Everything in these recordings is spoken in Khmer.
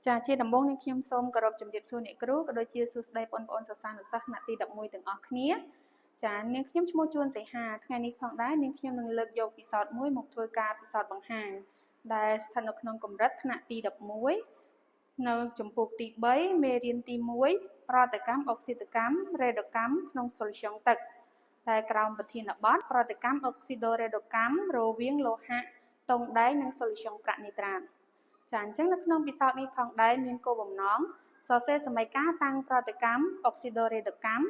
ចាជាដំបូងនេះខ្ញុំសូមគោរពជំរាបសួរអ្នកគ្រូក៏ដូចជាសួស្តីបងប្អូនសិស្សានុសិស្សថ្នាក់ទី11ទាំងអស់គ្នាចានាងខ្ញុំឈ្មោះជួនសីហាថ្ងៃនេះផងដែរនាងខ្ញុំនឹងលើកយកពិសោធន៍មួយមកធ្វើការពិសោធន៍បង្ហាញដែលស្ថិតនៅក្នុងកម្រិតថ្នាក់ទី11នៅចម្ពោះទី3មេរៀនទី1ប្រតិកម្មអុកស៊ីតកម្មរ៉េដូកម្មក្នុងសូល្យូសទឹកដែលក្រោមប្រធានបទប្រតិកម្មអុកស៊ីដូរ៉េដូកម្មរវាងលោហៈតុងដែងនិងសូល្យូសប្រាក់នីត្រាតចាអញ្ចឹងនៅក្នុងពិសោធន៍នេះផងដែរមានគោលបំណងសរសេរសមីការតាំងប្រតិកម្មអុកស៊ីដូរ៉េដូកម្ម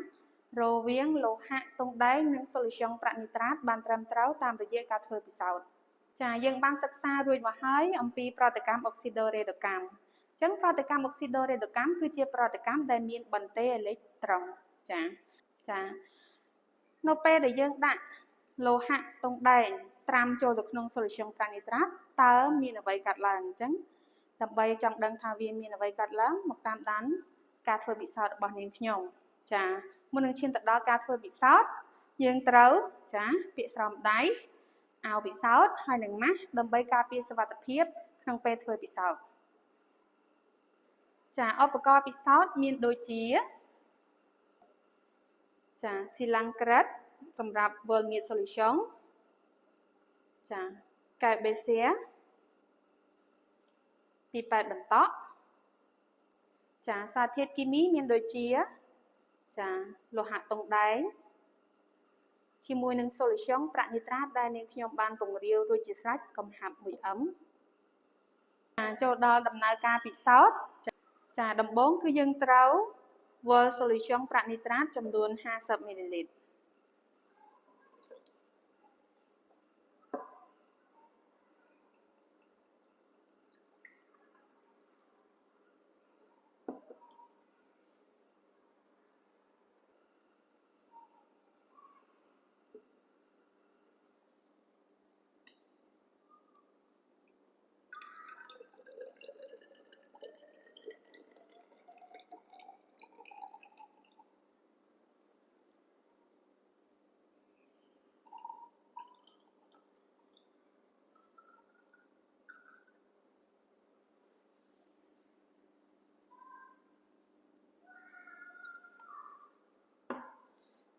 រវាងលោហៈតុងដែងនិងសូល្យូសប្រាក់នីត្រាតបានត្រឹមត្រូវតាមរយៈការធ្វើពិសោធន៍ចាយើងបានសិក្សារួចមកហើយអំពីប្រតិកម្មអុកស៊ីដូរ៉េដូកម្មអញ្ចឹងប្រតិកម្មអុកស៊ីដូរ៉េដូកម្មគឺជាប្រតិកម្មដែលមានបន្ទេអេឡិចត្រុងចានៅពេលដែលយើងដាក់លោហៈតុងដែងត្រាំចូលទៅក្នុងសូល្យូសប្រាក់នីត្រាតតើមានអ្វីកើតឡើងអញ្ចឹងដើម្បីចង់ដឹងថាវាមានអ្វីកើតឡើងមកតាមដានការធ្វើពិសោធន៍របស់នាងខ្ញុំចាមុននឹងឈានទៅដល់ការធ្វើពិសោធន៍យើងត្រូវចាពាក្យស្រោមដៃអាវពិសោធន៍ហើយនឹងម៉ាស់ដើម្បីការពារសុវត្ថិភាពក្នុងពេលធ្វើពិសោធន៍ចាឧបករណ៍ពិសោធន៍មានដូចជាចាស៊ីឡាំងក្រិតសម្រាប់ Volmid Solution ចាកែវបេសៀពីប៉ែតបន្តក់ចាសារធាតុគីមីមានដូចជាចាលោហៈតុងដែងជាមួយនឹងសូល្យូសប្រាក់នីត្រាតដែលនាងខ្ញុំបានពង្រាយរួចជាស្រេចកំហាប់ 1m ចូលដល់ដំណើរការពិសោធន៍ចាដំបូងគឺយើងត្រូវវាល់សូល្យូសប្រាក់នីត្រាតចំនួន50 មីលីលីត្រ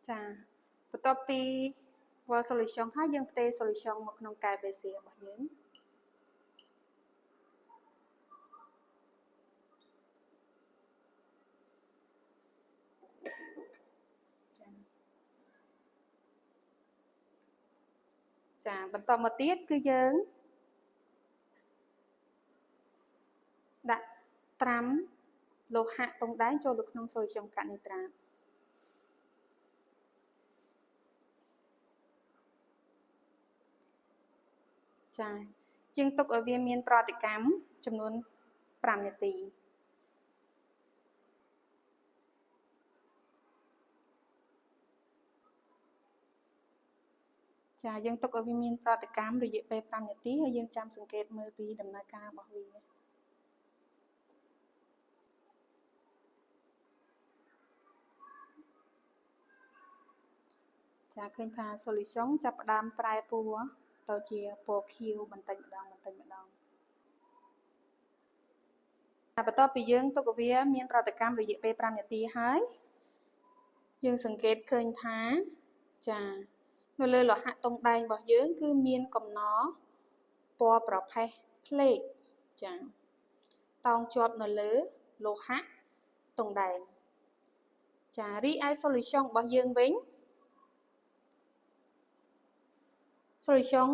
ចាបន្ទាប់ពីវាល់សូល្យូសហើយយើងផ្ទេរសូល្យូសមកក្នុងកែវបេសៀរបស់យើងចាបន្តមកទៀតគឺយើងដាក់ត្រាំលោហៈតុងដែងចូលទៅក្នុងសូល្យូសប្រាក់នីត្រាតចាយើងទុកឲ្យវាមានប្រតិកម្មចំនួន5នាទីចាយើងទុកឲ្យវាមានប្រតិកម្មរយៈពេល5នាទីហើយយើងចាំសង្កេតមើលពីដំណើរការរបស់វាចាឃើញថា solution ចាប់ផ្ដើមប្រែពណ៌ទៅជាពណ៌ខៀវបន្តិចម្ដងបន្ទាប់ពីយើងទុកឲ្យវាមានប្រតិកម្មរយៈពេល5នាទីហើយយើងសង្កេតឃើញថាចានៅលើលោហៈតុងដែងរបស់យើងគឺមានកំណពណ៌ប្រផេះផ្លេកចាតោងជាប់នៅលើលោហៈតុងដែងចារីឯ solution របស់យើងវិញsolution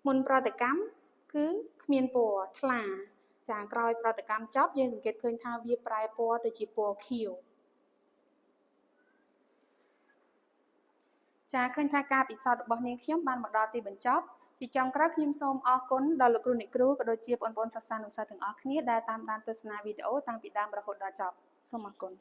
មុនប្រតិកម្មគឺគ្មានពណ៌ថ្លាចាក្រោយប្រតិកម្មចប់យើងសង្កេតឃើញថាវាប្រែពណ៌ទៅជាពណ៌ខៀវចាឃើញថាការពិសោធន៍របស់នាងខ្ញុំបានមកដល់ទីបញ្ចប់ជាចុងក្រោយខ្ញុំសូមអរគុណដល់លោកគ្រូអ្នកគ្រូក៏ដូចជាបងប្អូនសិស្សានុសិស្សទាំងអស់គ្នាដែលតាមដានទស្សនាវីដេអូតាំងពីដើមរហូតដល់ចប់សូមអរគុណ